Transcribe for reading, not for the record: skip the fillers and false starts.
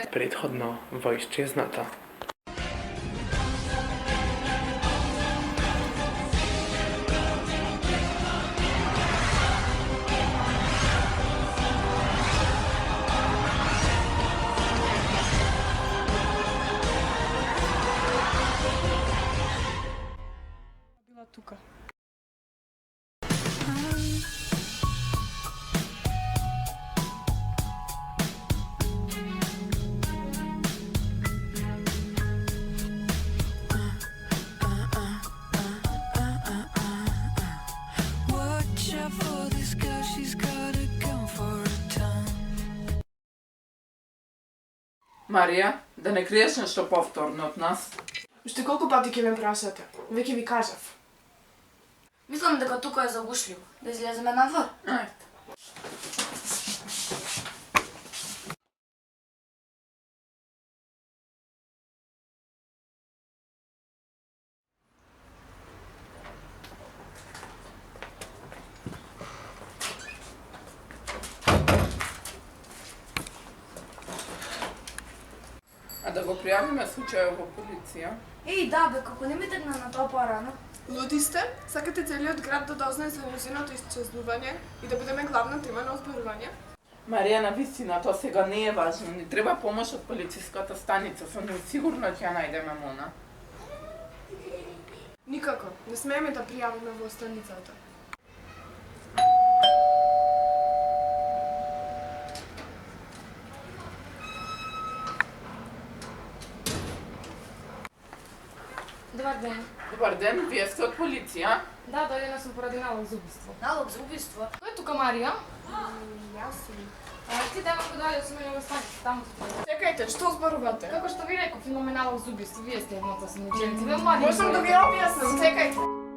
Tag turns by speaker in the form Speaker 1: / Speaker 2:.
Speaker 1: Предходно во исчезната.
Speaker 2: Била тука.
Speaker 3: Watch out for this girl, she's got a gun for a tongue.
Speaker 4: Марија, да не криеш нешто повторно од нас?
Speaker 2: Уште колку пати ќе ме прашате? Веќе ви кажав.
Speaker 5: Мислам дека тука е загушливо. Да излеземе надвор?
Speaker 4: Ајде. А да го пријавиме случајот во полиција?
Speaker 5: Еј, да бе, како не ми тргна на тоа порано?
Speaker 2: Луди сте? Сакате целиот град да дознае за нејзиното исчезнување и да бидеме главна тема на озборување?
Speaker 4: Марија, навистина, тоа сега не е важно. Ни треба помош од полициската станица. Сум сигурна ќе ја најдеме Мона.
Speaker 2: Никако. Не смееме да пријавиме во станицата.
Speaker 6: Добар ден.
Speaker 4: Добар ден, вие сте од полиција?
Speaker 6: Да, дојдена сум поради налог за убиство.
Speaker 5: Налог за убиство?
Speaker 6: Кој е тука Марија?
Speaker 2: Јас сум.
Speaker 6: Ти дема го дојде со мене во станица, таму се.
Speaker 2: Чекајте, што зборувате?
Speaker 6: Како што ви реков, имаме налог за убиство. Вие сте едната осомниченици. Ве Марија.
Speaker 2: Можам да ви објаснам, чекајте.